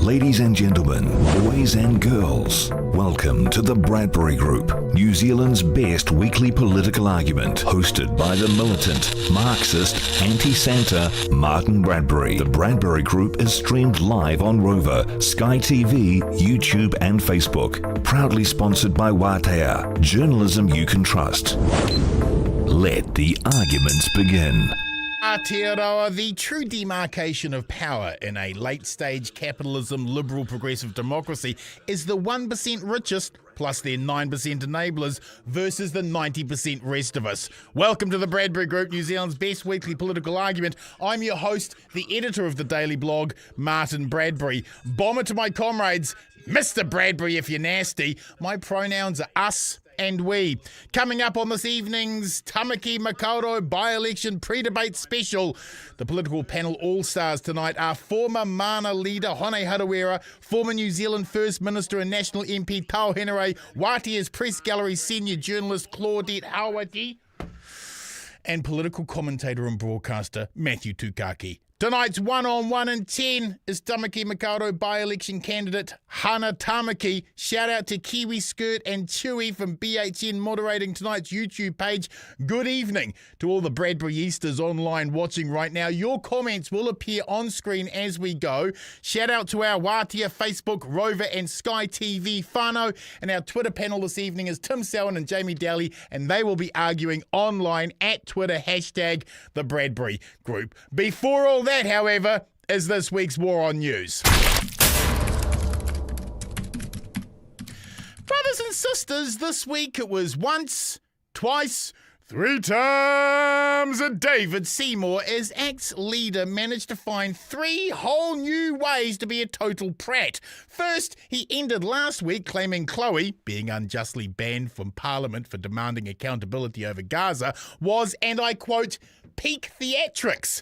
Ladies and gentlemen, boys and girls, welcome to the Bradbury Group, New Zealand's best weekly political argument, hosted by the militant, Marxist, anti-Santa, Martin Bradbury. The Bradbury Group is streamed live on Rover, Sky TV, YouTube and Facebook. Proudly sponsored by Aotearoa, journalism you can trust. Let the arguments begin. Aotearoa, the true demarcation of power in a late-stage capitalism, liberal progressive democracy is the 1% richest plus their 9% enablers versus the 90% rest of us. Welcome to the Bradbury Group, New Zealand's best weekly political argument. I'm your host, the editor of the daily blog, Martin Bradbury. Bomber to my comrades, Mr. Bradbury if you're nasty. My pronouns are us and we. Coming up on this evening's Tāmaki Makaurau by-election pre-debate special, the political panel all-stars tonight are former Mana leader Hone Harawira, former New Zealand First Minister and National MP Tau Henare, Wātea's Press Gallery senior journalist Claudette Hauiti, and political commentator and broadcaster Matthew Tukaki. Tonight's 1-on-1 in 10 is Tāmaki Makaurau by-election candidate Hana Tamaki. Shout out to Kiwi Skirt and Chewy from BHN moderating tonight's YouTube page. Good evening to all the Bradbury Easters online watching right now. Your comments will appear on screen as we go. Shout out to our Wātea, Facebook, Rover and Sky TV whānau. And our Twitter panel this evening is Tim Selwyn and Jamie Daly, and they will be arguing online at Twitter, hashtag the Bradbury Group. Before all that, however, is this week's War on News. Brothers and sisters, this week it was once, twice, 3 times a David Seymour as ACT's leader managed to find 3 whole new ways to be a total prat. First, he ended last week claiming Chloe, being unjustly banned from Parliament for demanding accountability over Gaza, was, and I quote, peak theatrics.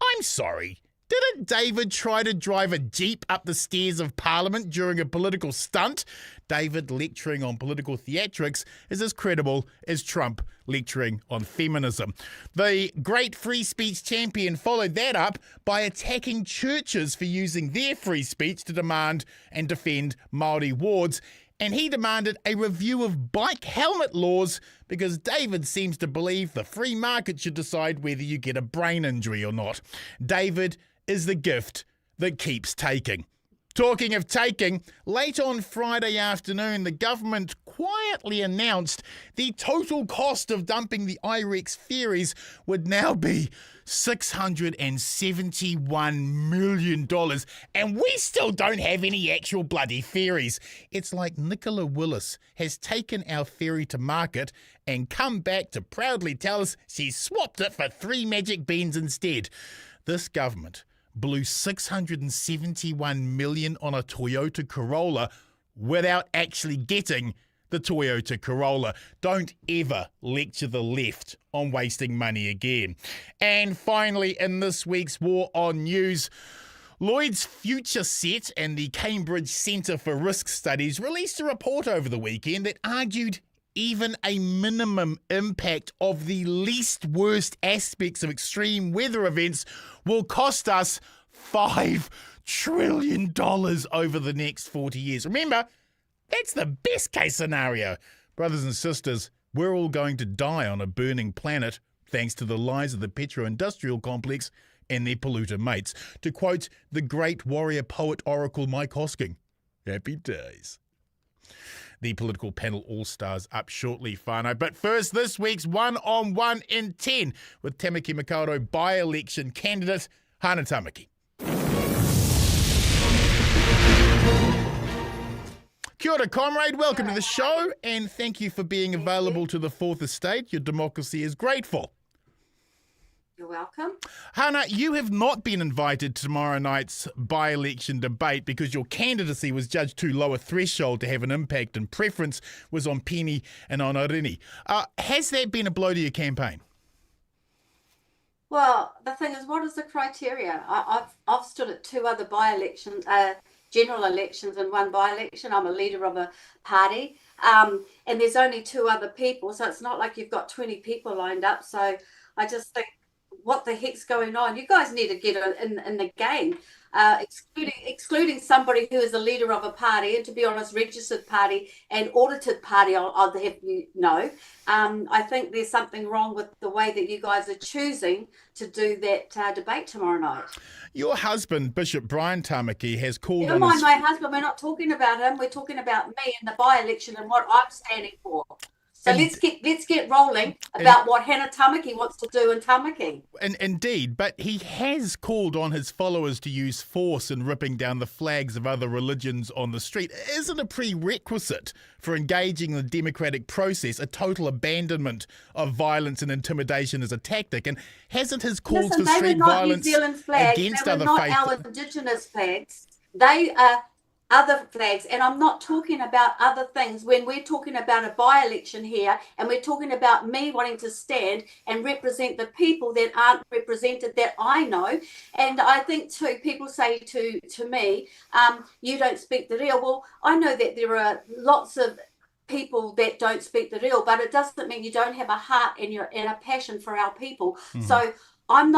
I'm sorry, didn't David try to drive a Jeep up the stairs of Parliament during a political stunt? David lecturing on political theatrics is as credible as Trump lecturing on feminism. The great free speech champion followed that up by attacking churches for using their free speech to demand and defend Māori wards. And he demanded a review of bike helmet laws because David seems to believe the free market should decide whether you get a brain injury or not. David is the gift that keeps taking. Talking of taking, late on Friday afternoon, the government quietly announced the total cost of dumping the IREX ferries would now be $671 million, and we still don't have any actual bloody ferries. It's like Nicola Willis has taken our ferry to market and come back to proudly tell us she swapped it for 3 magic beans instead. This government blew $671 million on a Toyota Corolla without actually getting the Toyota Corolla. Don't ever lecture the left on wasting money again. And finally, in this week's War on News, Lloyd's Future Set and the Cambridge Centre for Risk Studies released a report over the weekend that argued even a minimum impact of the least worst aspects of extreme weather events will cost us $5 trillion over the next 40 years. Remember, that's the best case scenario. Brothers and sisters, we're all going to die on a burning planet thanks to the lies of the petro-industrial complex and their polluter mates. To quote the great warrior poet oracle Mike Hosking, happy days. The political panel all-stars up shortly, whānau. But first, this week's 1-on-1 in 10 with Tāmaki Makaurau by-election candidate Hana Tamaki. Kia ora, comrade. Welcome to the show, and thank you for being available to the Fourth Estate. Your democracy is grateful. You're welcome. Hana, you have not been invited to tomorrow night's by-election debate because your candidacy was judged too low a threshold to have an impact, and preference was on Penny and on Orini. Has that been a blow to your campaign? Well, the thing is, what is the criteria? I've stood at 2 other by-elections, general elections and 1 by-election. I'm a leader of a party, and there's only 2 other people, so it's not like you've got 20 people lined up. So I just think, what the heck's going on? You guys need to get in the game. excluding somebody who is a leader of a party, and to be honest, registered party and audited party, I'll have you know. I think there's something wrong with the way that you guys are choosing to do that debate tomorrow night. Your husband, Bishop Brian Tāmaki, has called Never on mind my husband. We're not talking about him. We're talking about me and the by-election and what I'm standing for. So let's get rolling about what Hana Tamaki wants to do in Tāmaki. Indeed, but he has called on his followers to use force in ripping down the flags of other religions on the street. Isn't a prerequisite for engaging in the democratic process a total abandonment of violence and intimidation as a tactic? And hasn't his calls for street violence against other faiths? They were not our Indigenous flags. They are other flags, and I'm not talking about other things when we're talking about a by-election here, and we're talking about me wanting to stand and represent the people that aren't represented that I know. And I think too, people say to me, you don't speak the real. Well, I know that there are lots of people that don't speak the real, but it doesn't mean you don't have a heart and a passion for our people. So I'm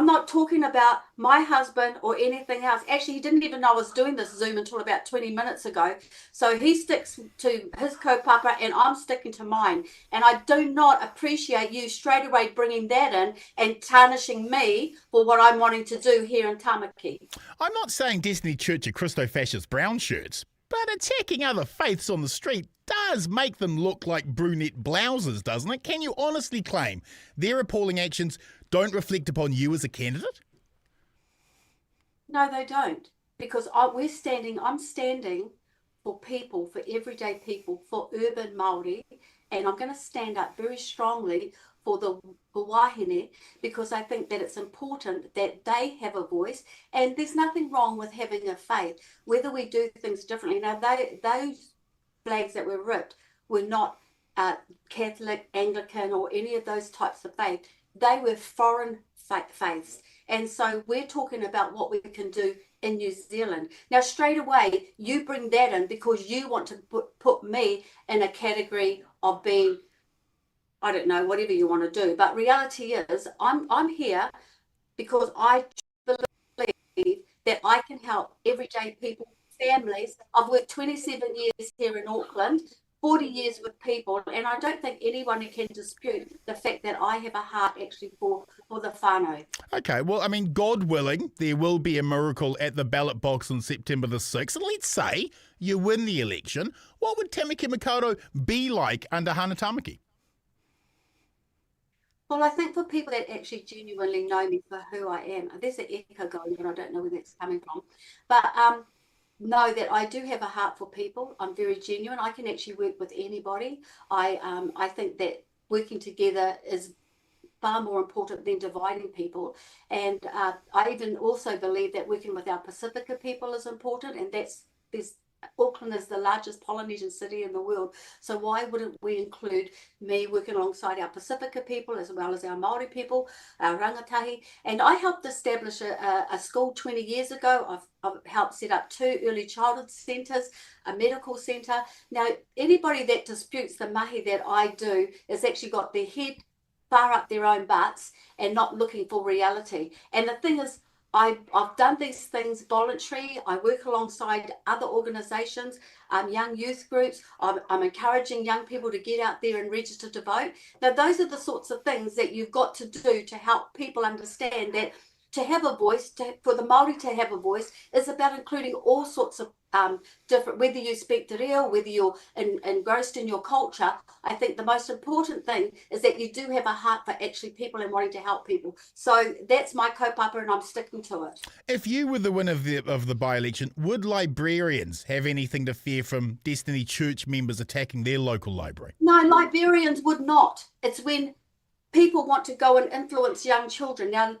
not talking about my husband or anything else. Actually, he didn't even know I was doing this Zoom until about 20 minutes ago. So he sticks to his kaupapa and I'm sticking to mine. And I do not appreciate you straight away bringing that in and tarnishing me for what I'm wanting to do here in Tāmaki. I'm not saying Destiny Church are Christo-fascist brown shirts, but attacking other faiths on the street does make them look like brunette blouses, doesn't it? Can you honestly claim their appalling actions don't reflect upon you as a candidate? No, they don't. Because I'm standing for people, for everyday people, for urban Māori, and I'm going to stand up very strongly for the wahine, because I think that it's important that they have a voice, and there's nothing wrong with having a faith, whether we do things differently. Now, those flags that were ripped were not Catholic, Anglican, or any of those types of faith. They were foreign faiths. And so we're talking about what we can do in New Zealand. Now, straight away, you bring that in because you want to put me in a category of being, I don't know, whatever you want to do. But reality is, I'm here because I believe that I can help everyday people, families. I've worked 27 years here in Auckland, 40 years with people, and I don't think anyone can dispute the fact that I have a heart actually for the whānau. Okay, well, I mean, God willing, there will be a miracle at the ballot box on September the 6th, and let's say you win the election. What would Tāmaki Makaurau be like under Hana Tamaki? Well, I think for people that actually genuinely know me for who I am, there's an echo going, but I don't know where that's coming from. But know that I do have a heart for people. I'm very genuine. I can actually work with anybody. I think that working together is far more important than dividing people. And I even also believe that working with our Pacifica people is important, and Auckland is the largest Polynesian city in the world. So why wouldn't we include me working alongside our Pacifica people as well as our Māori people, our rangatahi? And I helped establish a school 20 years ago. I've helped set up 2 early childhood centres, a medical centre. Now, anybody that disputes the mahi that I do has actually got their head far up their own butts and not looking for reality. And the thing is, I've done these things voluntary. I work alongside other organisations, young youth groups. I'm encouraging young people to get out there and register to vote. Now, those are the sorts of things that you've got to do to help people understand that to have a voice, for the Māori to have a voice, is about including all sorts of different, whether you speak te reo, whether you're engrossed in your culture. I think the most important thing is that you do have a heart for actually people and wanting to help people. So that's my kaupapa, and I'm sticking to it. If you were the winner of the by-election, would librarians have anything to fear from Destiny Church members attacking their local library? No, librarians would not. It's when people want to go and influence young children. Now,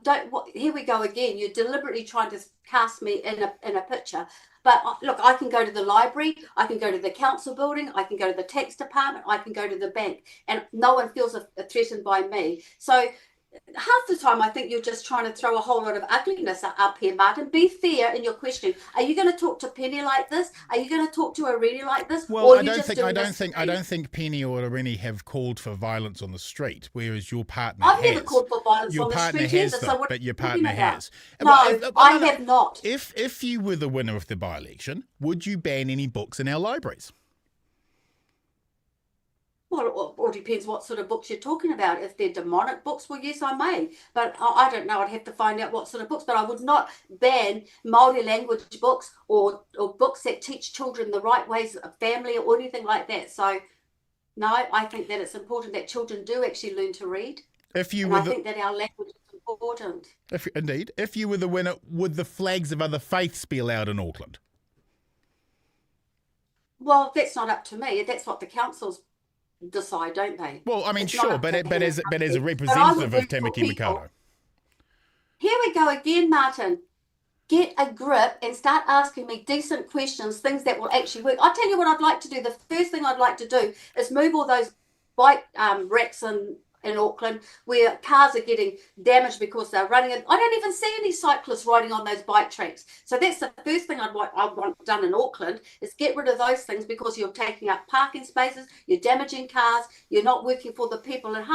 here we go again. You're deliberately trying to cast me in a picture. But look, I can go to the library, I can go to the council building, I can go to the tax department, I can go to the bank, and no one feels threatened by me. So half the time I think you're just trying to throw a whole lot of ugliness up here, Martin. Be fair in your question. Are you going to talk to Penny like this? Are you going to talk to Irene like this? Well, or I don't think Penny or Irene have called for violence on the street, whereas your partner I've has. never called for violence Your on the partner street has, either. though, So but your partner has. No, I have not. If you were the winner of the by-election, would you ban any books in our libraries? Well, it all depends what sort of books you're talking about. If they're demonic books, well, yes, I may. But I don't know. I'd have to find out what sort of books. But I would not ban Māori language books or books that teach children the right ways of family or anything like that. So, no, I think that it's important that children do actually learn to read. I think that our language is important. If you were the winner, would the flags of other faiths be allowed in Auckland? Well, that's not up to me. That's what the councils decide, don't they? Well, I mean, sure, but as a representative of Tāmaki Makaurau. Here we go again, Martin. Get a grip and start asking me decent questions, things that will actually work. I'll tell you what I'd like to do. The first thing I'd like to do is move all those bike racks in Auckland where cars are getting damaged because they're running it. I don't even see any cyclists riding on those bike tracks. So that's the first thing I want done in Auckland is get rid of those things because you're taking up parking spaces, you're damaging cars, you're not working for the people. And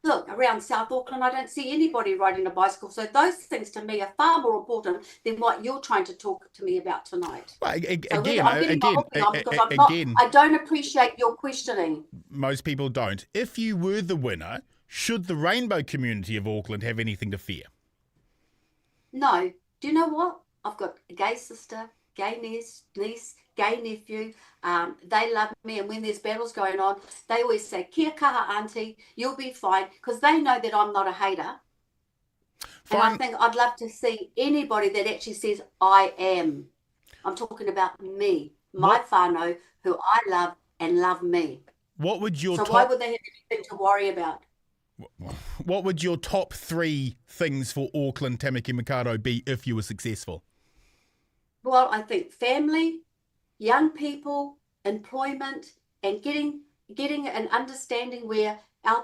look, around South Auckland, I don't see anybody riding a bicycle. So those things to me are far more important than what you're trying to talk to me about tonight. Well, I don't appreciate your questioning. Most people don't. If you were the winner, should the rainbow community of Auckland have anything to fear? No. Do you know what? I've got a gay sister, gay niece, gay nephew. They love me, and when there's battles going on, they always say, "Kia kaha, auntie, you'll be fine," because they know that I'm not a hater. Fine. And I think I'd love to see anybody that actually says, "I am." I'm talking about me, my whānau, who I love and love me. What would your why would they have anything to worry about? What would your top 3 things for Auckland Tāmaki Makaurau be if you were successful? Well, I think family, young people, employment, and getting an understanding where our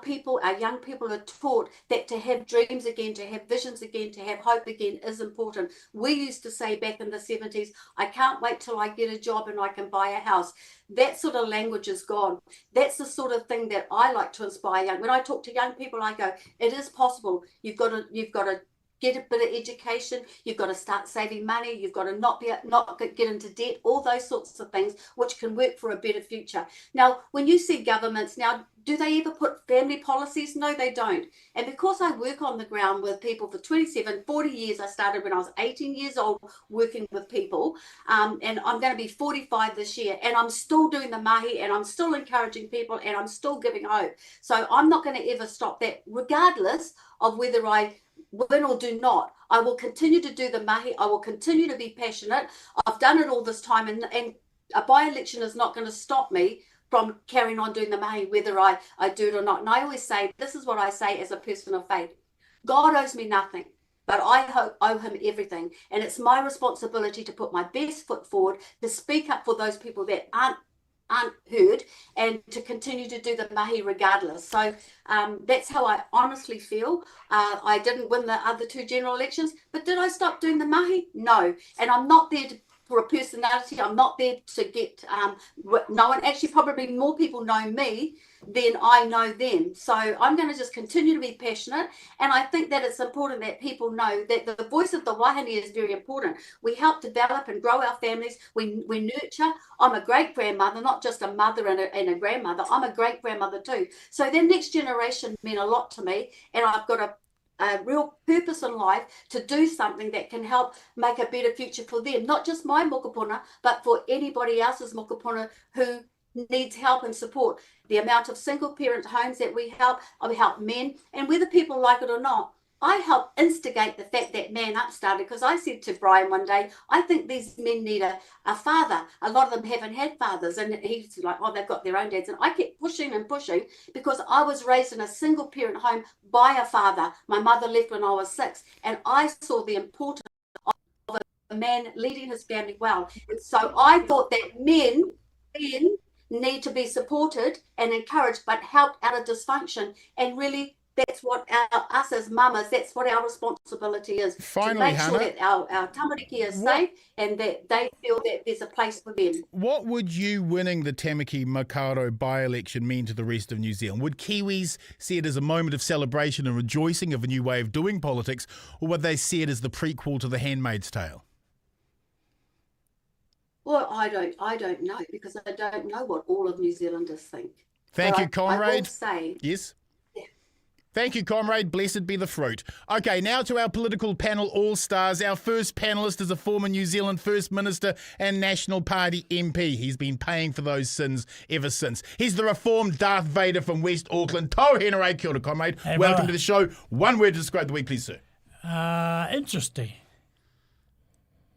young people are taught that to have dreams again, to have visions again, to have hope again is important. We used to say back in the 70s, "I can't wait till I get a job and I can buy a house." That sort of language is gone. That's the sort of thing that I like to inspire young. When I talk to young people, I go, it is possible. You've got to get a bit of education, you've got to start saving money, you've got to not get into debt, all those sorts of things which can work for a better future. Now, when you see governments now, do they ever put family policies? No, they don't. And because I work on the ground with people for 27, 40 years, I started when I was 18 years old working with people, and I'm going to be 45 this year, and I'm still doing the mahi, and I'm still encouraging people, and I'm still giving hope. So I'm not going to ever stop that, regardless of whether I win or do not. I will continue to do the mahi. I will continue to be passionate. I've done it all this time, and a by-election is not going to stop me from carrying on doing the mahi, whether I do it or not. And I always say, this is what I say as a person of faith. God owes me nothing, but I owe him everything. And it's my responsibility to put my best foot forward, to speak up for those people that aren't heard, and to continue to do the mahi regardless. So that's how I honestly feel. I didn't win the other 2 general elections, but did I stop doing the mahi? No. And I'm not there for a personality. I'm not there to get known. Actually, probably more people know me than I know them. So I'm going to just continue to be passionate. And I think that it's important that people know that the voice of the wahine is very important. We help develop and grow our families. We nurture. I'm a great grandmother, not just a mother and a grandmother. I'm a great grandmother too. So the next generation meant a lot to me. And I've got a real purpose in life to do something that can help make a better future for them, not just my mokopuna, but for anybody else's mokopuna who needs help and support. The amount of single parent homes that we help men, and whether people like it or not, I help instigate the fact that Man Up started, because I said to Brian one day, I think these men need a father. A lot of them haven't had fathers. And he's like, oh, they've got their own dads. And I kept pushing and pushing because I was raised in a single parent home by a father. My mother left when I was 6. And I saw the importance of a man leading his family well. And so I thought that men need to be supported and encouraged, but helped out of dysfunction and really that's what us as mamas, that's what our responsibility is. Finally, to make Hana, sure that our tamariki is safe and that they feel that there's a place for them. what would you winning the Tāmaki Makaurau by-election mean to the rest of New Zealand? Would Kiwis see it as a moment of celebration and rejoicing of a new way of doing politics, or would they see it as the prequel to The Handmaid's Tale? Well, I don't know, because I don't know what all of New Zealanders think. Thank you, I comrade. will say, Yes? Thank you, comrade. Blessed be the fruit. Okay, now to our political panel all-stars. Our first panellist is a former New Zealand First Minister and National Party MP. He's been paying for those sins ever since. He's the reformed Darth Vader from West Auckland. Tau Henare, kia ora, comrade. Hey, welcome brother. to the show. One word to describe the week, please, sir. Interesting.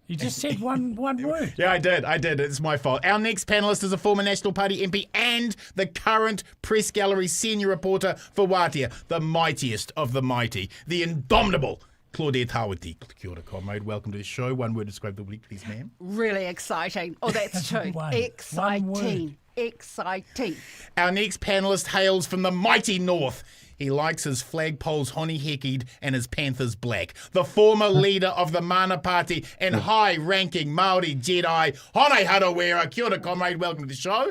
You just said one word. Yeah, I did. It's my fault. Our next panellist is a former National Party MP and the current Press Gallery senior reporter for Wātea, the mightiest of the mighty, the indomitable Claudette Hauiti. Kia ora, comrade. Welcome to the show. One word to describe the week, please, ma'am. Really exciting. Oh, that's true. One Exciting. word. Exciting. Our next panellist hails from the mighty north. He likes his flagpoles honey-heckied and his panthers black. The former leader of the Mana Party and high-ranking Māori Jedi, Hana Harawira. Kia ora, comrade. Welcome to the show.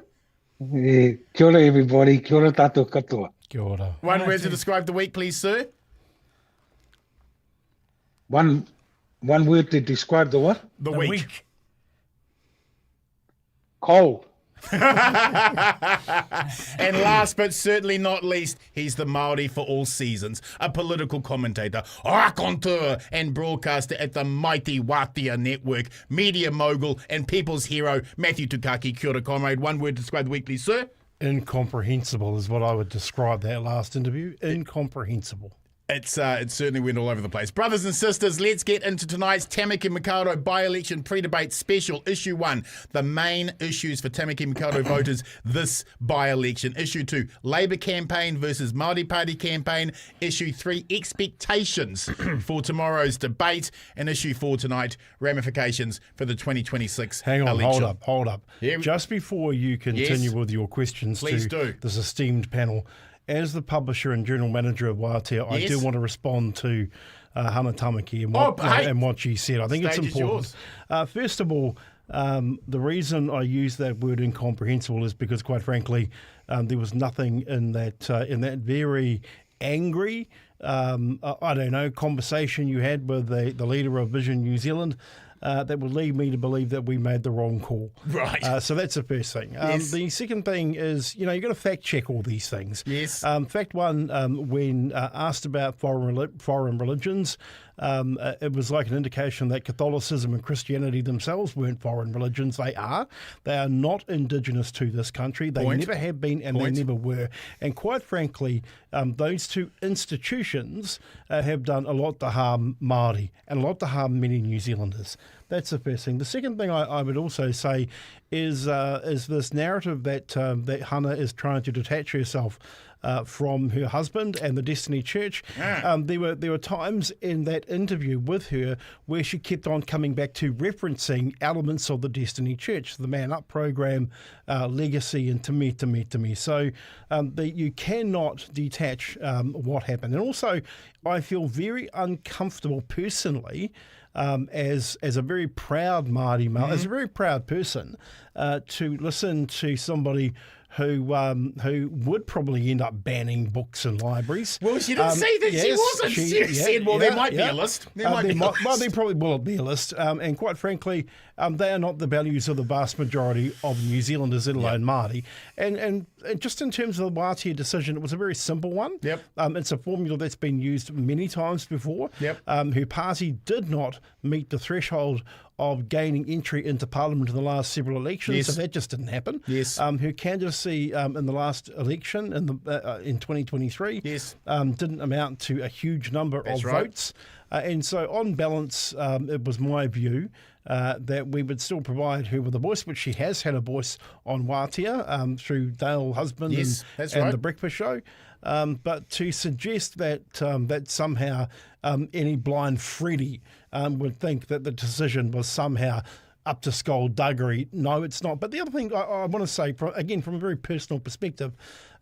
Kia ora everybody, kia ora tātou katoa. Kia ora. One word to describe the week, please, sir. One word to describe the what? The The week. week. Cold. And last but certainly not least, he's the Māori for all seasons, a political commentator, raconteur and broadcaster at the mighty Wātea Network, media mogul and people's hero, Matthew Tukaki. Kia ora, comrade. One word to describe the week, please, sir. Incomprehensible is what I would describe that last interview. Incomprehensible. It certainly went all over the place. Brothers and sisters, let's get into tonight's Tāmaki Makaurau by-election pre-debate special. Issue 1, the main issues for Tāmaki Makaurau voters this by-election. Issue 2, Labour campaign versus Māori Party campaign. Issue 3, expectations for tomorrow's debate. And issue 4 tonight, ramifications for the 2026 Hang on, election. hold up. Yeah, Just before you continue with your questions Please to do. this esteemed panel, as the publisher and general manager of Wātea, I Yes. do want to respond to Hana Tamaki and what she said. I think it's Stage is important. First of all, the reason I use that word incomprehensible is because, quite frankly, there was nothing in that very angry, conversation you had with the leader of Vision New Zealand that would lead me to believe that we made the wrong call. Right. So that's the first thing. Yes. The second thing is, you've got to fact check all these things. Yes. Fact one, when asked about foreign religions, it was like an indication that Catholicism and Christianity themselves weren't foreign religions. They are. They are not indigenous to this country. They Point. never have been and Point. they never were. And quite frankly, those two institutions have done a lot to harm Māori and a lot to harm many New Zealanders. That's the first thing. The second thing I would also say is this narrative that Hana is trying to detach herself from her husband and the Destiny Church. There were times in that interview with her where she kept on coming back to referencing elements of the Destiny Church, the Man Up program, legacy, and to me. So you cannot detach what happened. And also, I feel very uncomfortable personally, as a very proud Māori male, as a very proud person, to listen to somebody who would probably end up banning books in libraries. Well, she didn't say that she wasn't. She said, well, there might be a list. There probably will be a list. And quite frankly, they are not the values of the vast majority of New Zealanders, let alone Māori. And just in terms of the Wātea decision, it was a very simple one. Yep. It's a formula that's been used many times before. Yep. Her party did not meet the threshold of gaining entry into Parliament in the last several elections, Yes. so that just didn't happen. Yes. Her candidacy in the last election in 2023 Yes. didn't amount to a huge number That's of right. votes. And so on balance, it was my view that we would still provide her with a voice, which she has had a voice on Wātea through Dale Husband Yes, that's and right. The Breakfast Show. But to suggest that somehow any blind Freddy would think that the decision was somehow up to skullduggery, no, it's not. But the other thing I want to say, again, from a very personal perspective,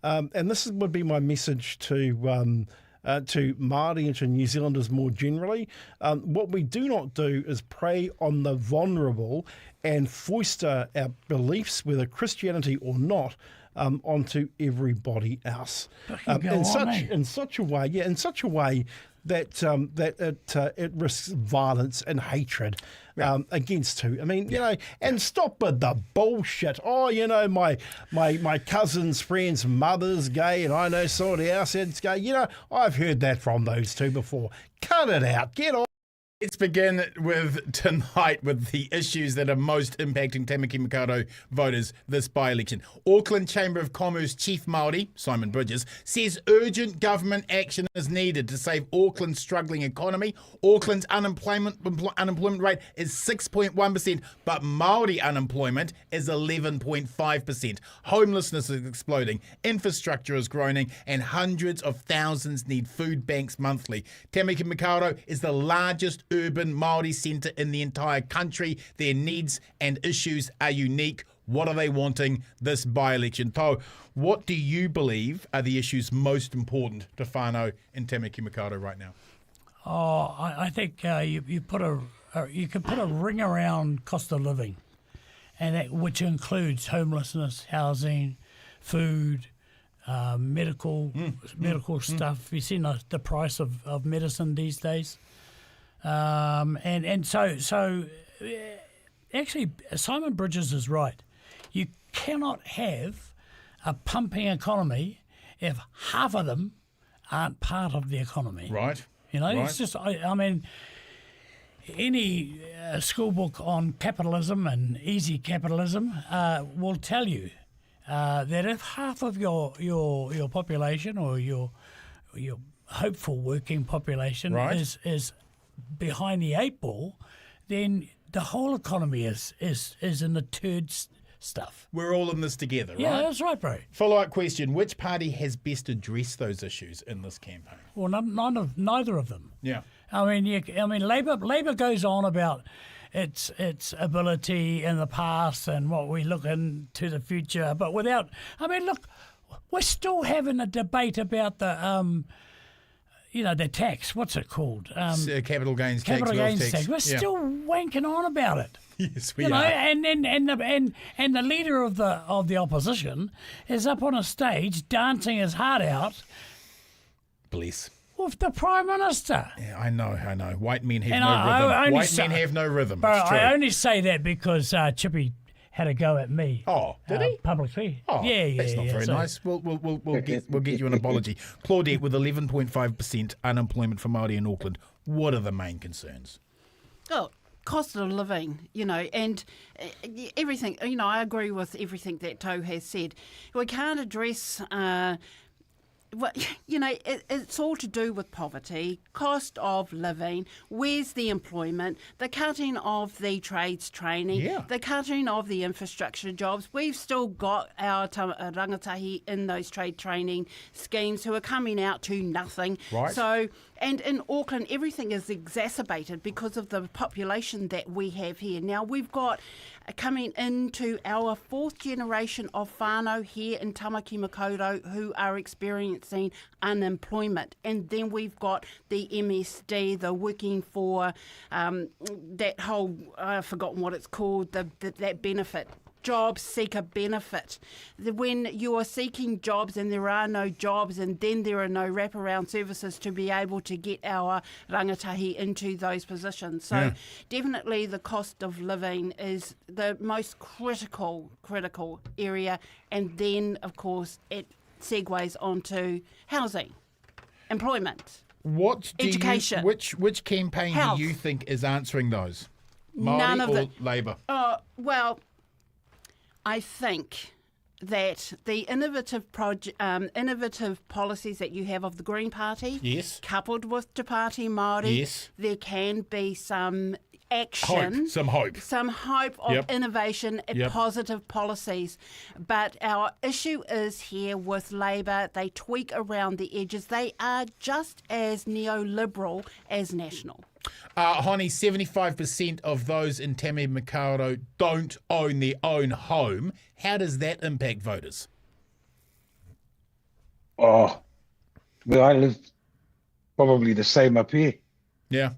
and this would be my message to to Māori and to New Zealanders more generally. What we do not do is prey on the vulnerable and foist our beliefs, whether Christianity or not, onto everybody else. In such a way that it risks violence and hatred against who. I mean, you know, and stop with the bullshit. Oh, you know, my cousin's friend's mother's gay, and I know somebody else that's gay. You know, I've heard that from those two before. Cut it out. Get on. Let's begin with tonight with the issues that are most impacting Tāmaki Makaurau voters this by-election. Auckland Chamber of Commerce Chief Māori, Simon Bridges, says urgent government action is needed to save Auckland's struggling economy. Auckland's unemployment rate is 6.1%, but Māori unemployment is 11.5%. Homelessness is exploding, infrastructure is groaning, and hundreds of thousands need food banks monthly. Tāmaki Makaurau is the largest urban Māori centre in the entire country. Their needs and issues are unique. What are they wanting this by-election? Tau, what do you believe are the issues most important to whānau in Tāmaki Makaurau right now? Oh, I think you can put a ring around cost of living, and which includes homelessness, housing, food, medical stuff. You've seen the price of medicine these days. And so actually, Simon Bridges is right. You cannot have a pumping economy if half of them aren't part of the economy. Right. You know, Right. It's just, I mean, any school book on capitalism and easy capitalism will tell you that if half of your population or your hopeful working population Right. is behind the eight ball, then the whole economy is in the turd stuff. We're all in this together, Yeah, right? that's right, bro. Follow-up question. Which party has best addressed those issues in this campaign? Well, neither of them. Yeah. I mean, Labor goes on about its ability in the past and what we look into the future, but without. I mean, look, we're still having a debate about the the tax. What's it called? Capital gains tax. Capital wealth gains tax. We're Yeah. still wanking on about it. Yes, we You know, are. and the leader of the opposition is up on a stage dancing his heart out Bless. with the Prime Minister. Yeah, I know. White men have And no I rhythm. only White say- men have no rhythm. But It's true. I only say that because Chippy had a go at me. Oh, did he? Publicly. Oh, yeah. that's not very so- nice. We'll get you an apology. Claudette, with 11.5% unemployment for Māori in Auckland, what are the main concerns? Oh, cost of living, and everything. I agree with everything that Tau has said. We can't address. It's all to do with poverty, cost of living, where's the employment, the cutting of the trades training, the cutting of the infrastructure jobs. We've still got our rangatahi in those trade training schemes who are coming out to nothing. Right. So, and in Auckland, everything is exacerbated because of the population that we have here. Now, we've got coming into our fourth generation of whānau here in Tāmaki Makaurau who are experiencing unemployment. And then we've got the MSD, the working for that whole, I've forgotten what it's called, that benefit. Job seeker benefit. When you are seeking jobs and there are no jobs and then there are no wraparound services to be able to get our rangatahi into those positions. So definitely the cost of living is the most critical area, and then of course it segues onto housing, employment, education. Which campaign Health. do you think is answering those? Māori None of or the- Labour? Well, I think that the innovative policies that you have of the Green Party, Yes. coupled with Te Pāti Māori, Yes. there can be some action, Some hope. some hope of Yep. innovation and Yep. positive policies. But our issue is here with Labour. They tweak around the edges. They are just as neoliberal as National. Honey, 75% of those in Tāmaki Makaurau don't own their own home. How does that impact voters? Oh, where I live, probably the same up here. Yeah.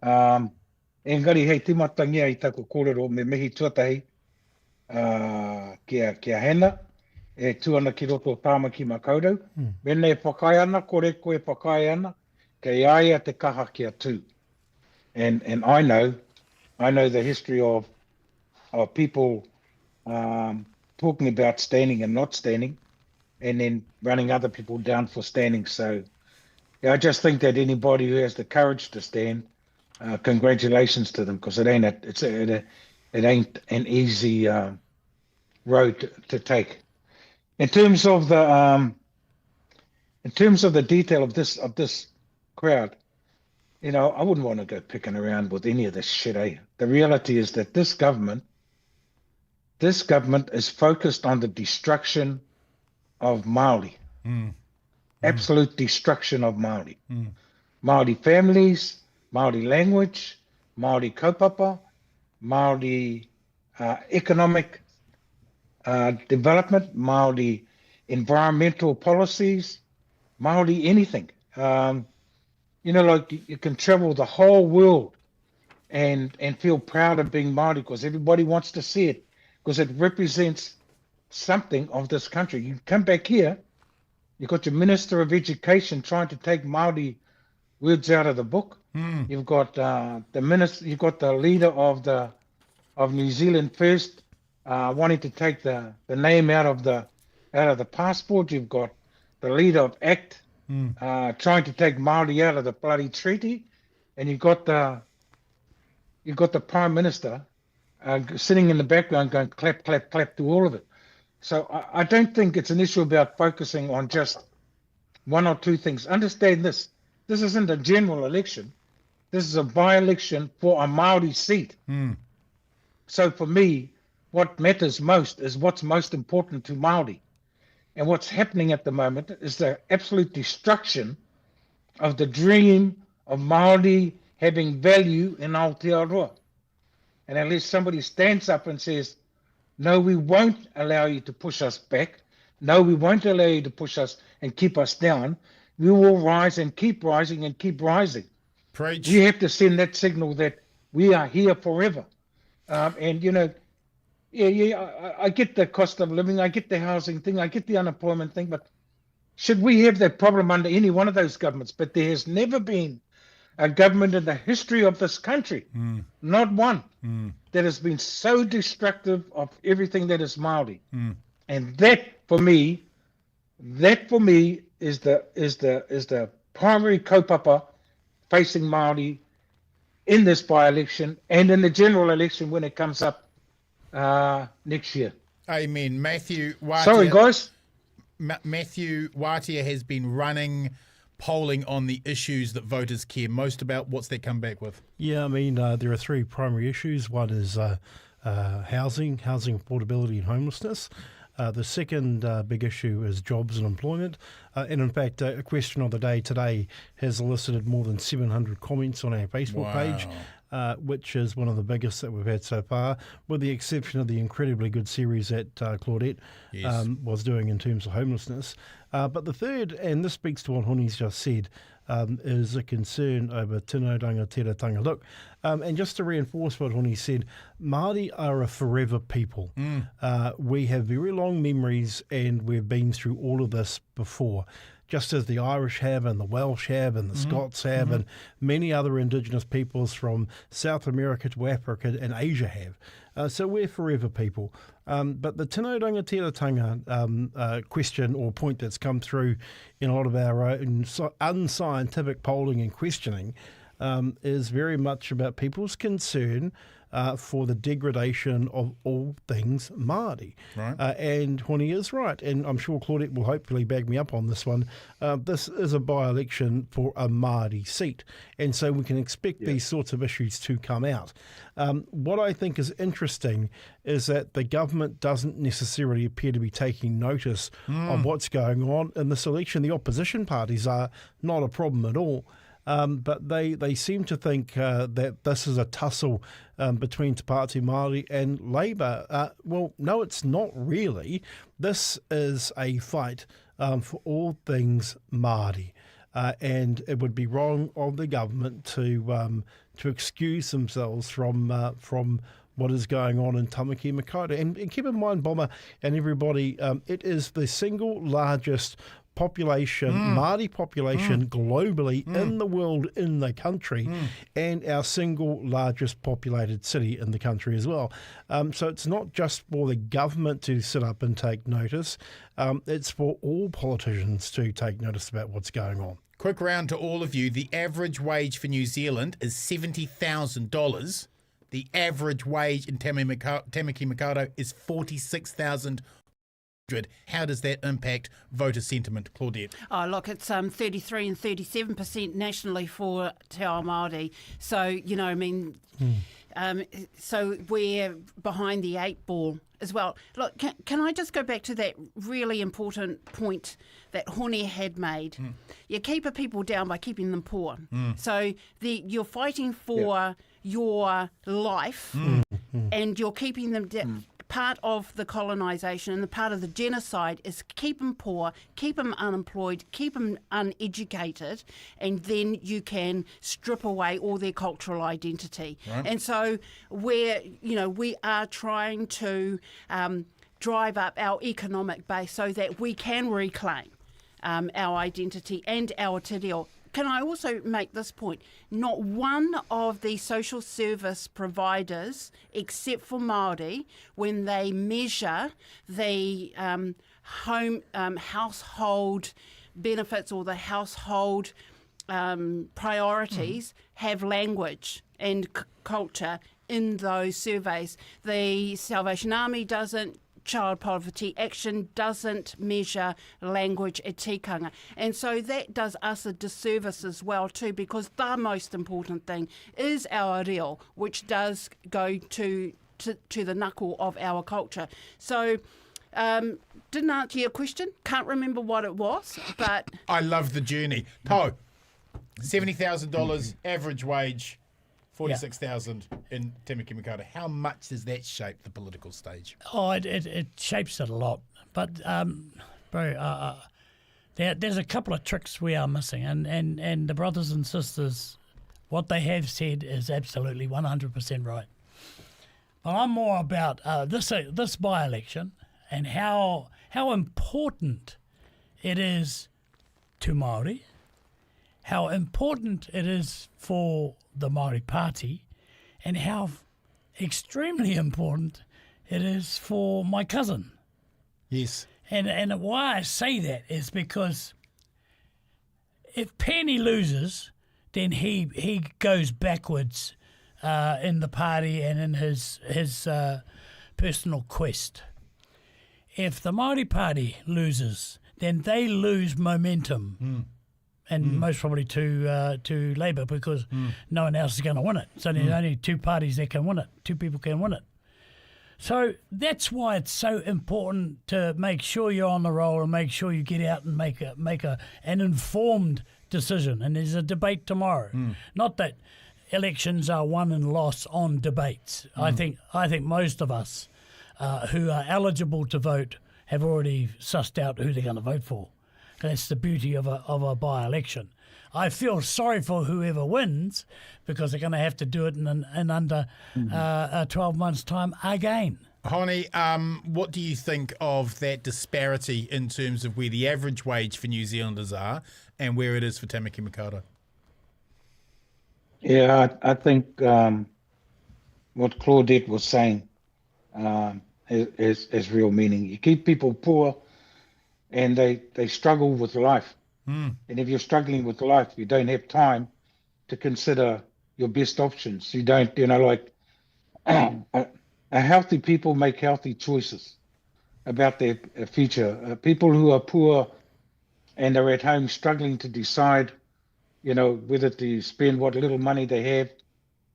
Engari, hei timatangi ai taku kōrero me mihi tuatahi kia hena, e tuana ki roto Tāmaki Makaurau. Mene e whakai ana, kore koe whakai ana, kei aia te kaha kia tū. And I know the history of people talking about standing and not standing, and then running other people down for standing. So yeah, I just think that anybody who has the courage to stand, congratulations to them, because it ain't an easy road to take. In terms of the detail of this crowd, you know, I wouldn't want to go picking around with any of this shit. The reality is that this government is focused on the destruction of Māori. Absolute destruction of Māori. Māori families, Māori language, Māori kaupapa, Māori economic development, Māori environmental policies, Māori anything. You know, like you can travel the whole world and feel proud of being Māori because everybody wants to see it, because it represents something of this country. You come back here, you've got your Minister of Education trying to take Māori words out of the book. You've got you've got the leader of New Zealand First wanting to take the name out of the passport. You've got the leader of ACT trying to take Māori out of the bloody treaty, and you've got the Prime Minister sitting in the background going clap, clap, clap to all of it. So I don't think it's an issue about focusing on just one or two things. Understand this. This isn't a general election. This is a by-election for a Māori seat. So for me, what matters most is what's most important to Māori. And what's happening at the moment is the absolute destruction of the dream of Māori having value in Aotearoa. And unless somebody stands up and says, no, we won't allow you to push us back. No, we won't allow you to push us and keep us down. We will rise and keep rising and keep rising. Preach. You have to send that signal that we are here forever. And, you know, I get the cost of living, I get the housing thing, I get the unemployment thing, but should we have that problem under any one of those governments? But there has never been a government in the history of this country, not one, that has been so destructive of everything that is Māori. And that for me is the primary kaupapa facing Māori in this by-election and in the general election when it comes up next year. Amen. Matthew Watia. Sorry, guys. Matthew Watia has been running polling on the issues that voters care most about. What's that come back with? Yeah, I mean, there are three primary issues. One is housing affordability and homelessness. The second big issue is jobs and employment. And in fact, a question of the day today has elicited more than 700 comments on our Facebook page, which is one of the biggest that we've had so far, with the exception of the incredibly good series that Claudette was doing in terms of homelessness. But the third, and this speaks to what Honi's just said, is a concern over tino rangatiratanga. Look, and just to reinforce what Honi said, Māori are a forever people. We have very long memories and we've been through all of this before, just as the Irish have and the Welsh have and the Scots have and many other indigenous peoples from South America to Africa and Asia have. So we're forever people. But the tino rangatiratanga question or point that's come through in a lot of our own unscientific polling and questioning is very much about people's concern for the degradation of all things Māori. Right. And Honi is right, and I'm sure Claudette will hopefully back me up on this one. This is a by-election for a Māori seat, and so we can expect these sorts of issues to come out. What I think is interesting is that the government doesn't necessarily appear to be taking notice of what's going on in this election. The opposition parties are not a problem at all. But they seem to think that this is a tussle between Te Pāti Māori and Labour. Well, no, it's not really. This is a fight for all things Māori. and it would be wrong of the government to excuse themselves from what is going on in Tāmaki Makaurau. And keep in mind, Bomber and everybody, it is the single largest population, Māori population globally in the world, in the country, and our single largest populated city in the country as well. So it's not just for the government to sit up and take notice, it's for all politicians to take notice about what's going on. Quick round to all of you. The average wage for New Zealand is $70,000. The average wage in Tāmaki Makaurau is $46,000. How does that impact voter sentiment, Claudette? Oh, look, it's 33 and 37% nationally for Te Ao Māori. So, you know, I mean, so we're behind the 8 ball as well. Look, can I just go back to that really important point that Hone had made? You keep people down by keeping them poor. So you're fighting for your life and you're keeping them down. Part of the colonisation and the part of the genocide is keep them poor, keep them unemployed, keep them uneducated, and then you can strip away all their cultural identity. Right. And so we are trying to drive up our economic base so that we can reclaim our identity and our te reo. Can I also make this point? Not one of the social service providers, except for Māori, when they measure the household benefits or the household priorities, have language and culture in those surveys. The Salvation Army doesn't. Child Poverty Action doesn't measure language e tikanga. And so that does us a disservice as well too, because the most important thing is our reo, which does go to the knuckle of our culture. So didn't answer your question, can't remember what it was, but... I love the journey. Po, $70,000 average wage, 46,000 in Tāmaki Makaurau. How much does that shape the political stage? Oh, it shapes it a lot. But, bro, there's a couple of tricks we are missing. And the brothers and sisters, what they have said is absolutely 100% right. But I'm more about this by-election and how important it is to Māori, how important it is for the Māori Party, and how extremely important it is for my cousin. Yes. And why I say that is because if Penny loses, then he goes backwards in the party and in his personal quest. If the Māori Party loses, then they lose momentum. And most probably to Labour, because no one else is going to win it. So there's only two parties that can win it. Two people can win it. So that's why it's so important to make sure you're on the roll and make sure you get out and make an informed decision. And there's a debate tomorrow. Not that elections are won and lost on debates. I think most of us who are eligible to vote have already sussed out who they're going to vote for. That's the beauty of a by-election. I feel sorry for whoever wins because they're going to have to do it in under 12 months' time again. Hone, what do you think of that disparity in terms of where the average wage for New Zealanders are and where it is for Tāmaki Makaurau? Yeah, I think what Claudette was saying is real meaning. You keep people poor, and they struggle with life. And if you're struggling with life, you don't have time to consider your best options. You don't, healthy people make healthy choices about their future. People who are poor and are at home struggling to decide, whether to spend what little money they have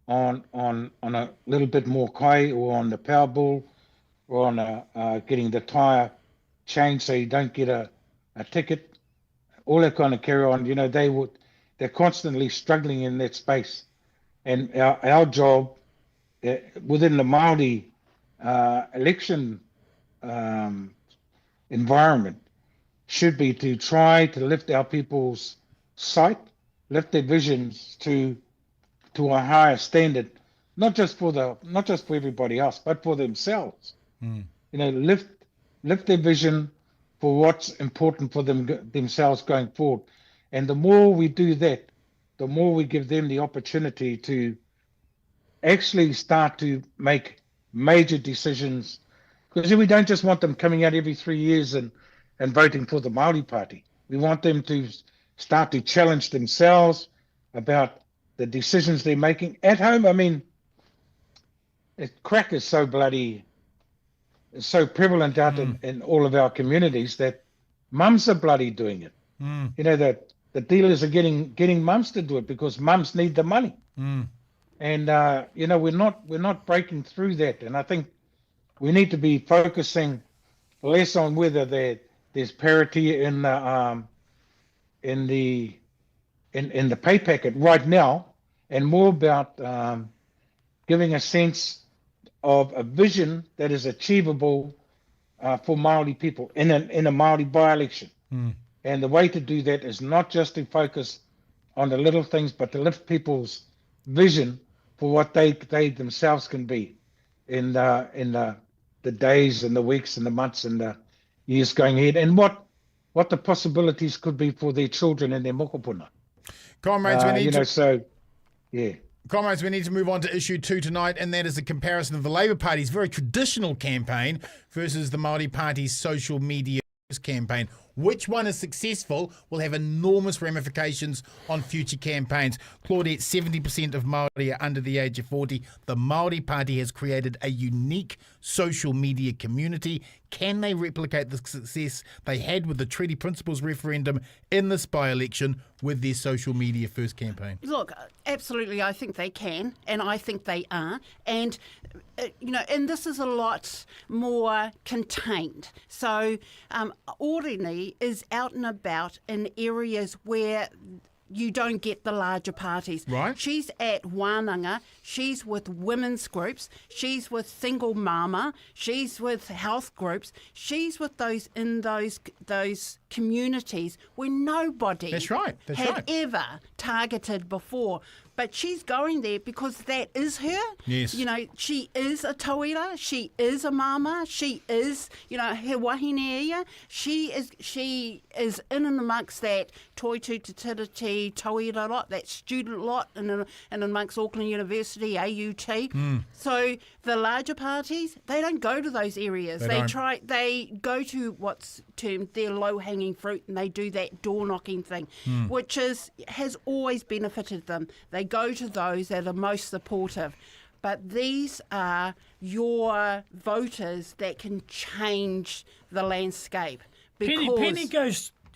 on a little bit more kai, or on the Powerball, or on getting the tyre change so you don't get a ticket, all that kind of carry on. They're constantly struggling in that space, and our job within the Māori election environment should be to try to lift our people's sight, lift their visions to a higher standard, not just for everybody else, but for themselves. You know, lift their vision for what's important for themselves going forward. And the more we do that, the more we give them the opportunity to actually start to make major decisions. Because we don't just want them coming out every 3 years and voting for the Māori Party. We want them to start to challenge themselves about the decisions they're making at home. I mean, crack is so prevalent out in all of our communities that mums are bloody doing it. You know, that the dealers are getting mums to do it because mums need the money. And you know, we're not breaking through that. And I think we need to be focusing less on whether there's parity in the pay packet right now, and more about giving a sense of a vision that is achievable for Māori people in a Māori by-election. And the way to do that is not just to focus on the little things, but to lift people's vision for what they themselves can be in the days and the weeks and the months and the years going ahead, and what the possibilities could be for their children and their mokopuna. Comrades, we need yeah. Comrades, we need to move on to issue 2 tonight, and that is a comparison of the Labour Party's very traditional campaign versus the Māori Party's social media campaign. Which one is successful will have enormous ramifications on future campaigns. Claudette, 70% of Māori are under the age of 40. The Māori Party has created a unique social media community. Can they replicate the success they had with the Treaty Principles referendum in this by-election with their social media first campaign? Look, absolutely, I think they can, and I think they are. And, you know, and this is a lot more contained. So Orini is out and about in areas where you don't get the larger parties. Right. She's at Wānanga, she's with women's groups, she's with single mama, she's with health groups, she's with those in those communities where nobody had ever targeted before. But she's going there because that is her. Yes. You know, she is a tauira, she is a mama, she is, you know, he wahine. She is in and amongst that toitu te tiriti tauira lot, that student lot, and amongst Auckland University, AUT. So the larger parties, they don't go to those areas. They go to what's termed their low-hanging fruit, and they do that door-knocking thing, which has always benefited them. They go to those that are most supportive. But these are your voters that can change the landscape. Because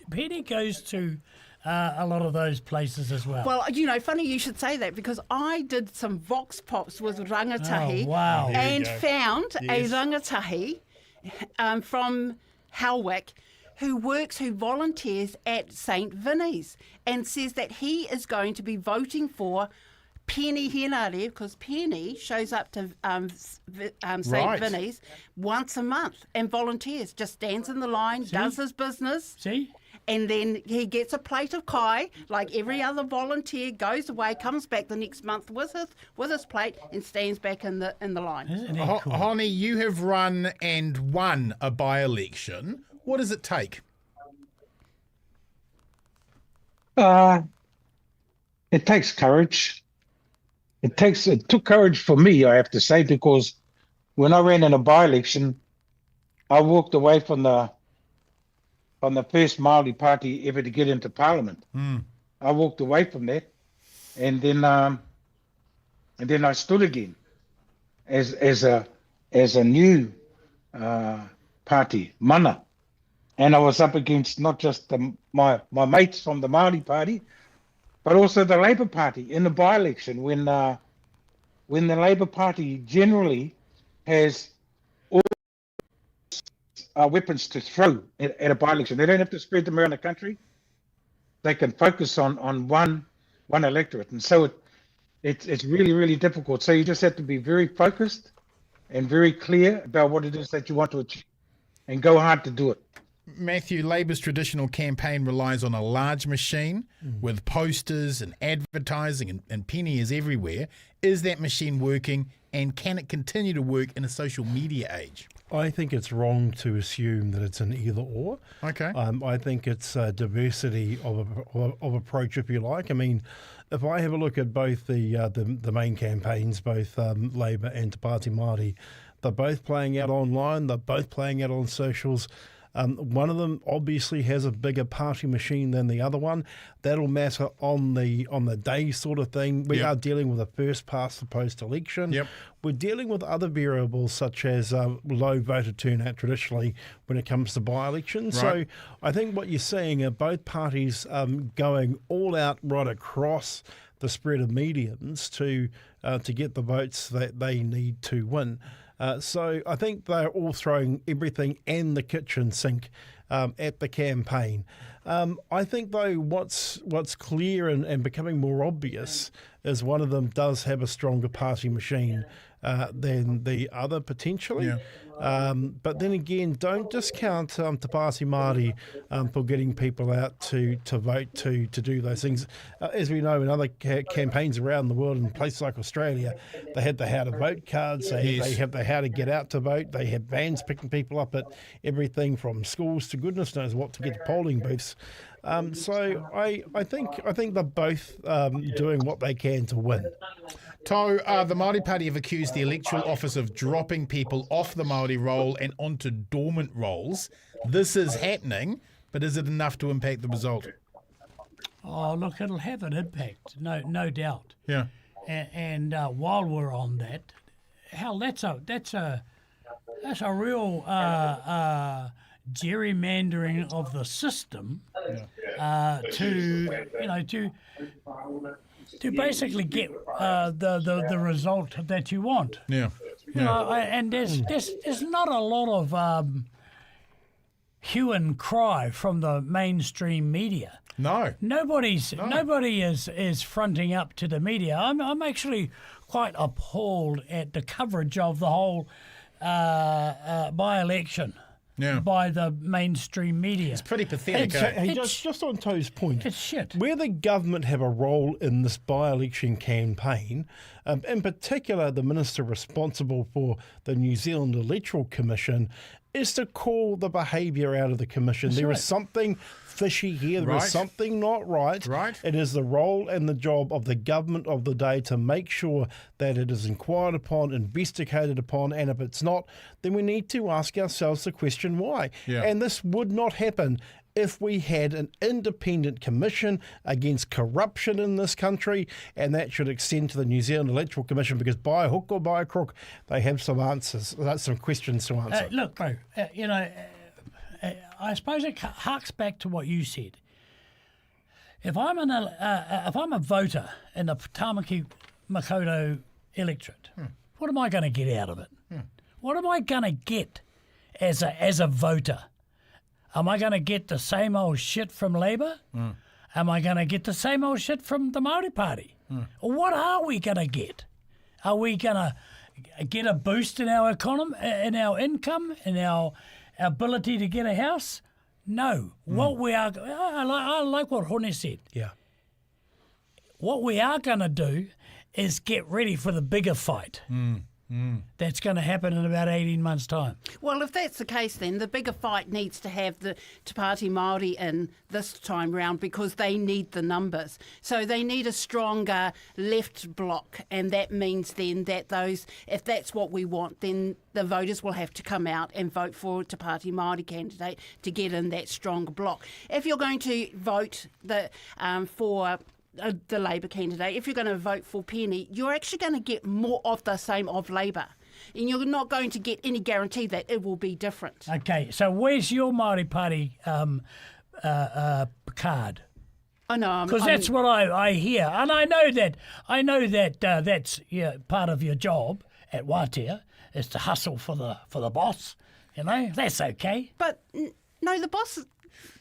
Penny goes to a lot of those places as well. Well, you know, funny you should say that, because I did some vox pops with rangatahi and found a rangatahi from Helwick who volunteers at St. Vinny's, and says that he is going to be voting for Penny Henare, because Penny shows up to St. Vinny's once a month and volunteers, just stands in the line, does his business. See? And then he gets a plate of kai, like every other volunteer, goes away, comes back the next month with his plate, and stands back in the line. Isn't it cool? Honey, you have run and won a by-election. What does it take? It takes courage. It took courage for me, I have to say, because when I ran in a by-election, I walked away from the first Māori party ever to get into Parliament. I walked away from that, and then I stood again as a new party, mana, and I was up against not just my mates from the Māori Party, but also the Labour Party in the by-election, when the Labour Party generally has all weapons to throw at a by-election. They don't have to spread them around the country. They can focus on one electorate, and so it's really, really difficult. So you just have to be very focused and very clear about what it is that you want to achieve, and go hard to do it. Matthew, Labour's traditional campaign relies on a large machine with posters and advertising and pennies everywhere. Is that machine working, and can it continue to work in a social media age? I think it's wrong to assume that it's an either or. Okay. I think it's a diversity of approach, if you like. I mean, if I have a look at both the main campaigns, both Labour and Te Pāti Māori, they're both playing out online. They're both playing out on socials. One of them obviously has a bigger party machine than the other one. That'll matter on the day sort of thing. We are dealing with a first past the post election. Yep. We're dealing with other variables such as low voter turnout traditionally when it comes to by-elections. Right. So I think what you're seeing are both parties going all out right across the spread of mediums to get the votes that they need to win. So I think they're all throwing everything and the kitchen sink at the campaign. I think, though, what's clear and becoming more obvious is one of them does have a stronger party machine than the other, potentially. Yeah. But then again, don't discount Te Pāti Māori for getting people out to vote, to do those things. As we know, in other campaigns around the world, in places like Australia, they had the how to vote cards, they have the how to get out to vote, they have vans picking people up at everything from schools to goodness knows what to get to polling booths. So I think they're both doing what they can to win. Tau, the Māori Party have accused the electoral office of dropping people off the Māori roll and onto dormant roles. This is happening, but is it enough to impact the result? Oh, look, it'll have an impact, no doubt. Yeah. And while we're on that, hell, that's a real gerrymandering of the system to basically get the result that you want. Yeah. You know, and there's not a lot of hue and cry from the mainstream media. No. Nobody is fronting up to the media. I'm actually quite appalled at the coverage of the whole by-election. Yeah. By the mainstream media. It's pretty pathetic. Just on Toe's point, it's shit. Where the government have a role in this by-election campaign, in particular the minister responsible for the New Zealand Electoral Commission, is to call the behaviour out of the commission. There is something fishy here. There is something not right. Right. It is the role and the job of the government of the day to make sure that it is inquired upon, investigated upon, and if it's not, then we need to ask ourselves the question why. Yeah. And this would not happen if we had an independent commission against corruption in this country, and that should extend to the New Zealand Electoral Commission, because by a hook or by a crook, they have some answers, some questions to answer. Look, bro, I suppose it harks back to what you said. If I'm a voter in the Tāmaki Makaurau electorate, what am I going to get out of it? What am I going to get as a voter? Am I going to get the same old shit from Labour? Am I going to get the same old shit from the Māori Party? Or what are we going to get? Are we going to get a boost in our economy, in our income, in our ability to get a house? No. What we are, I like what Hone said. Yeah. What we are going to do is get ready for the bigger fight. That's going to happen in about 18 months' time. Well, if that's the case, then the bigger fight needs to have the Te Pāti Māori in this time round, because they need the numbers. So they need a stronger left bloc, and that means then that if that's what we want, then the voters will have to come out and vote for Te Pāti Māori candidate to get in that stronger bloc. If you're going to vote for the Labour candidate, if you're going to vote for Penny, you're actually going to get more of the same of Labour. And you're not going to get any guarantee that it will be different. Okay, so where's your Māori Party card? I know, because that's what I hear, and I know that that's part of your job at Wātea is to hustle for the boss. You know, that's okay. But no, the boss.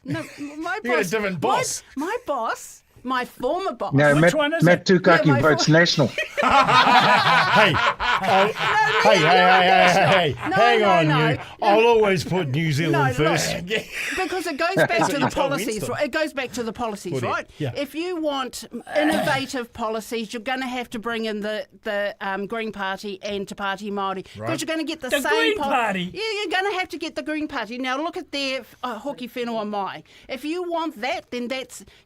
No, my You got a different boss. My boss My former boss. No, Which one is Matt it? Tukaki Yeah, my votes national. Hey, hang on, you. I'll always put New Zealand first. Because it goes back to the told policies, Winston. right? It goes back to the policies, right? Yeah. If you want innovative policies, you're going to have to bring in the Green Party and Te Pāti Māori, because you're going to get the The same Green Party? Yeah, you're going to have to get the Green Party. Now look at their hoki whenua mai. If you want that, then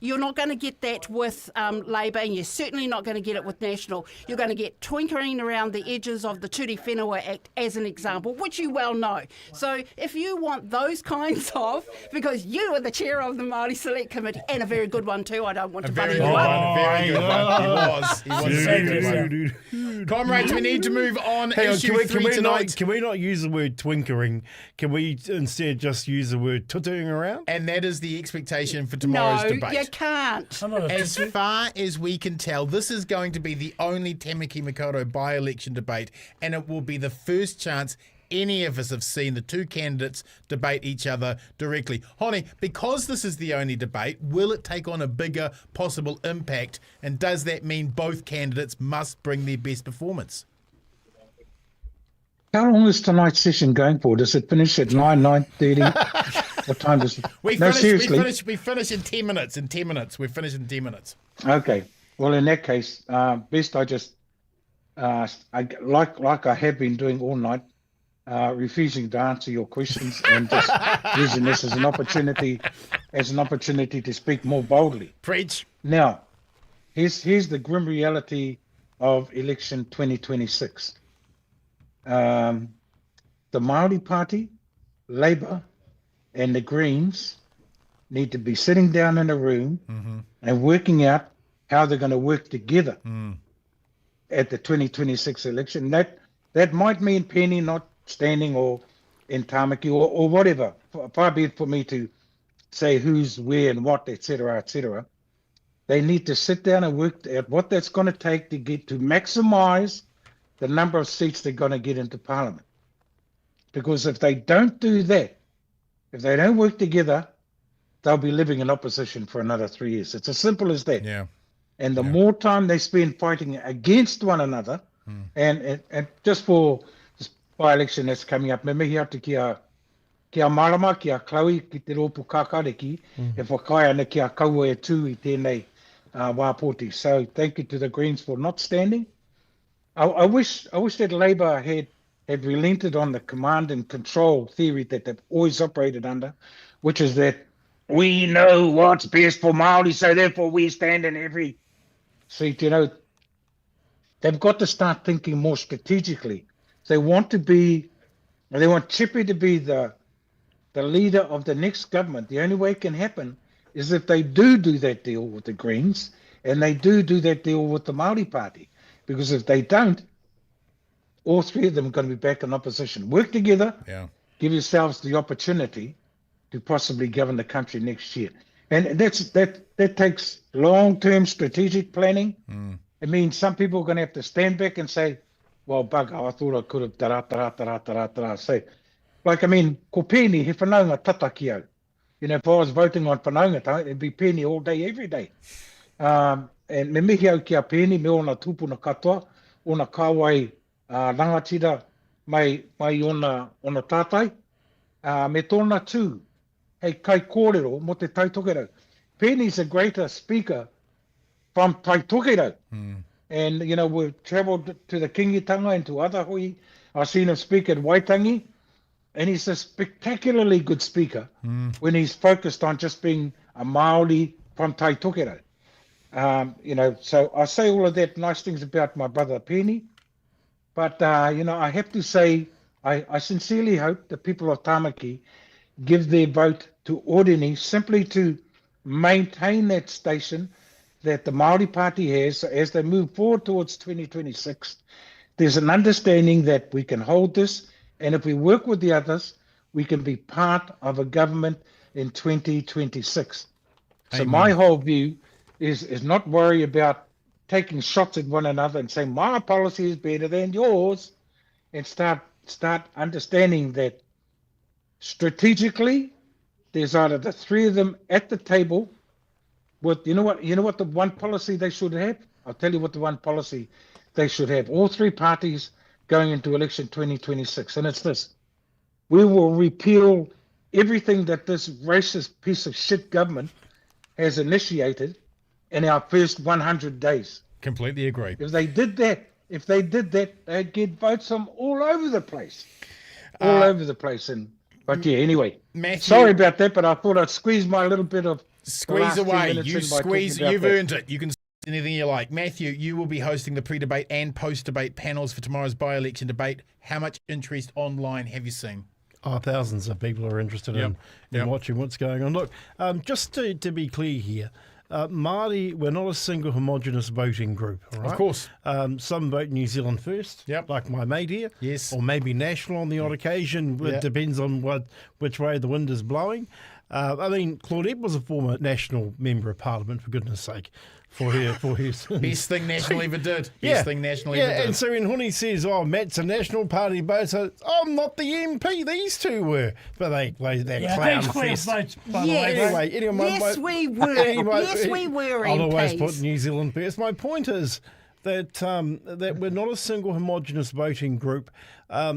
you're not going to get that with Labour, and you're certainly not going to get it with National. You're going to get twinkering around the edges of the Turi Whenua Act, as an example, which you well know. So if you want those kinds of, because you are the chair of the Māori Select Committee, and a very good one too, I don't want to butt Very you good up. one. Very good one. He was a very good one. Comrades, we need to move on. Hang on, Issue 3 tonight. can we not use the word twinkering? Can we instead just use the word tutting around? And that is the expectation for tomorrow's No, debate. you can't. I'm not a As far as we can tell, this is going to be the only Tāmaki Makaurau by-election debate, and it will be the first chance any of us have seen the two candidates debate each other directly. Hone, because this is the only debate, will it take on a bigger possible impact, and does that mean both candidates must bring their best performance? How long is tonight's session going for? Does it finish at 9:30? What time does it? We finish in 10 minutes. In 10 minutes. We finish in 10 minutes. Okay. Well, in that case, best I just, like I have been doing all night, refusing to answer your questions and just using this as an opportunity to speak more boldly. Preach. Now, here's the grim reality of election 2026. The Māori Party, Labour, and the Greens need to be sitting down in a room and working out how they're going to work together at the 2026 election. That might mean Penny not standing or in Tāmaki or whatever. Far be it for me to say who's where and what, etc., etc. They need to sit down and work out what that's going to take to maximise the number of seats they're going to get into Parliament. Because if they don't do that, if they don't work together, they'll be living in opposition for another 3 years. It's as simple as that. Yeah. And the more time they spend fighting against one another, and just for this by-election that's coming up, me mihi atu kia marama, kia klaui, ki te rōpu kākareki, e whakai ana kia kaua e tū i tēnei wāpoti. So thank you to the Greens for not standing. I wish that Labour had relented on the command and control theory that they've always operated under, which is that we know what's best for Māori, so therefore we stand in every seat. You know, they've got to start thinking more strategically. They want Chippy to be the leader of the next government. The only way it can happen is if they do that deal with the Greens and they do that deal with the Māori Party. Because if they don't, all three of them are going to be back in opposition. Work together, give yourselves the opportunity to possibly govern the country next year. And that takes long-term strategic planning. It means some people are going to have to stand back and say, well, bugger, I thought I could have da-ra. So, like, I mean, ko pēni, he whanaunga tata ki au. You know, if I was voting on whanaunga, it'd be pēni all day, every day. And me mihi au kia pēni, me ona tūpuna katoa, ona kāwai rangatira mai ona tātai, me tōna tū, hei kai kōrero mo te tai Tokerau. Penny's a greater speaker from tai Tokerau. And, you know, we've travelled to the Kingitanga and to other hui. I've seen him speak at Waitangi, and he's a spectacularly good speaker when he's focused on just being a Māori from tai Tokerau. You know, so I say all of that nice things about my brother Penny, but, you know, I have to say, I sincerely hope the people of Tāmaki give their vote to Oreni simply to maintain that station that the Māori Party has as they move forward towards 2026. There's an understanding that we can hold this, and if we work with the others, we can be part of a government in 2026. So my whole view is not worry about taking shots at one another and saying my policy is better than yours, and start understanding that strategically there's either the three of them at the table you know what the one policy they should have? I'll tell you what the one policy they should have. All three parties going into election 2026, and it's this: we will repeal everything that this racist piece of shit government has initiated in our first 100 days. Completely agree. If they did that, they'd get votes from all over the place. But yeah, anyway. Matthew, sorry about that, but I thought I'd squeeze my little bit of squeeze away. You squeeze. You've that. earned it. You can say anything you like. Matthew, you will be hosting the pre-debate and post-debate panels for tomorrow's by-election debate. How much interest online have you seen? Thousands of people are interested in watching what's going on. Look, just to be clear here, Māori, we're not a single homogenous voting group, all right? Of course. Some vote New Zealand first, like my mate here. Yes. Or maybe national on the odd occasion. It depends on which way the wind is blowing. I mean, Claudette was a former national member of Parliament, for goodness sake. For his Best thing National ever did. Best thing National ever did. And so when Huni says, Matt's a National Party voter, I'm not the MP, these two were. But they clown fest. Votes, by the way. Anyway, Yes, we were. Yes, we were I'll always MPs. put New Zealand first. My point is that we're not a single homogenous voting group.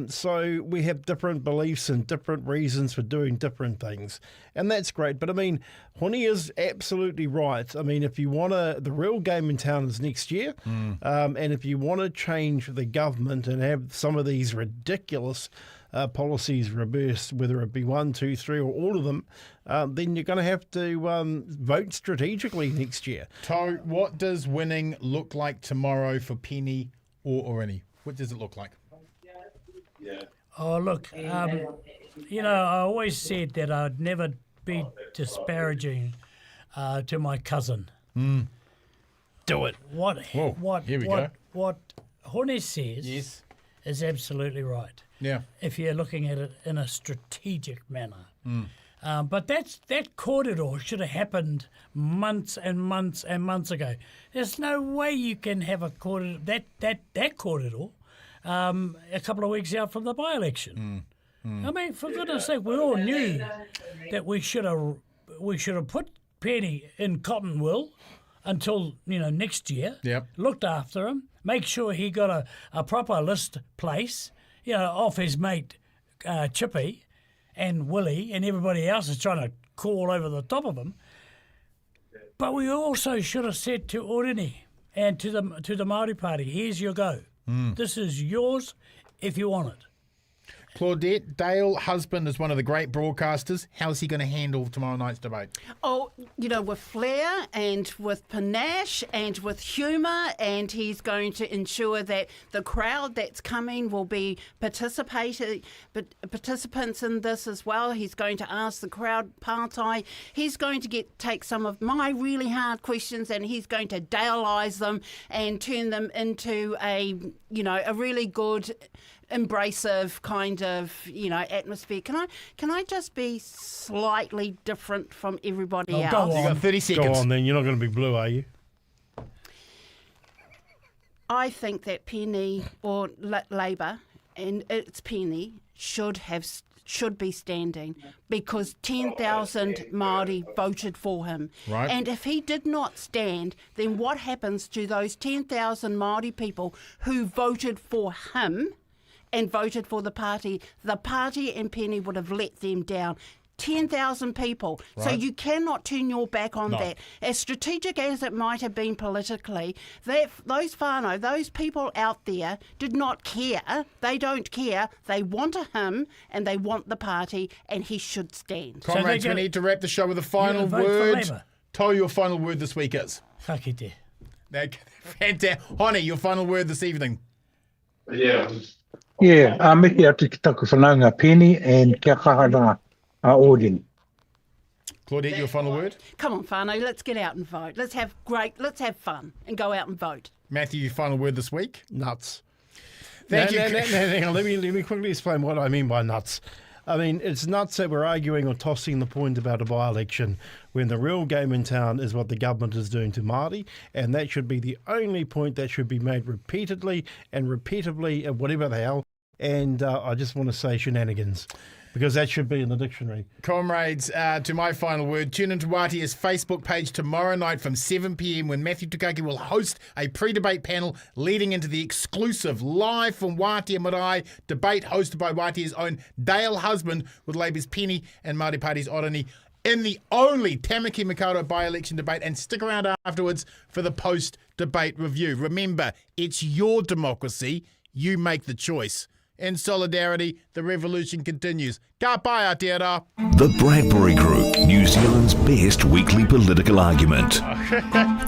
So we have different beliefs and different reasons for doing different things. And that's great. But I mean, Honi is absolutely right. I mean, if you want the real game in town is next year. And if you want to change the government and have some of these ridiculous policies reversed, whether it be 1, 2, 3 or all of them, then you're going to have to vote strategically next year. To, what does winning look like tomorrow for Penny or Orani? What does it look like? Oh, look, I always said that I'd never be disparaging to my cousin. Do it. What Hone says is absolutely right. Yeah. If you're looking at it in a strategic manner. But that corridor should have happened months and months and months ago. There's no way you can have a corridor, that corridor a couple of weeks out from the by-election. I mean, for goodness sake, we all knew that we should have put Penny in cotton wool until next year. Yep. Looked after him, make sure he got a proper list place. Off his mate Chippy and Willie and everybody else is trying to call over the top of him. But we also should have said to Orini and to the Māori Party, here's your go. This is yours if you want it. Claudette, Dale, husband, is one of the great broadcasters. How's he going to handle tomorrow night's debate? Oh, with flair and with panache and with humour, and he's going to ensure that the crowd that's coming will be participants in this as well. He's going to ask the crowd partai. He's going to take some of my really hard questions and he's going to Daleise them and turn them into a really good embracive kind of atmosphere. Can I just be slightly different from everybody else? Go on. You got 30 seconds. Go on then. You're not going to be blue, are you? I think that Penny or Labour and it's Penny should be standing because 10,000 Māori voted for him. Right. And if he did not stand, then what happens to those 10,000 Māori people who voted for him and voted for the party? The party and Penny would have let them down. 10,000 people. Right. So you cannot turn your back on that. As strategic as it might have been politically, those whānau, those people out there did not care. They don't care. They want him and they want the party and he should stand. Comrades, we need to wrap the show with a final word. Toh, your final word this week is? Hakite. Fantastic. Hone, your final word this evening? Miki atu ki taku whanaunga Penny and kia kahara Odin. Claudette, your final word? Come on, whānau, let's get out and vote. Let's have fun and go out and vote. Matthew, your final word this week? Nuts. Thank you. Hang on, let me quickly explain what I mean by nuts. I mean, it's nuts that we're arguing or tossing the point about a by-election when the real game in town is what the government is doing to Māori, and that should be the only point that should be made repeatedly and repeatedly and whatever the hell. And I just want to say shenanigans. because that should be in the dictionary. Comrades, to my final word, tune into Wātea's Facebook page tomorrow night from 7 p.m. when Matthew Tukaki will host a pre-debate panel leading into the exclusive live from Wātea Marae debate hosted by Wātea's own Dale Husband with Labour's Penny and Māori Party's Orani in the only Tāmaki Makaurau by-election debate, and stick around afterwards for the post-debate review. Remember, it's your democracy. You make the choice. In solidarity, the revolution continues. Ka pai, Aotearoa. The Bradbury Group, New Zealand's best weekly political argument.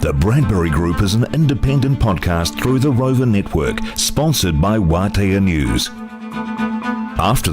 The Bradbury Group is an independent podcast through the Rover Network, sponsored by Wātea News. After the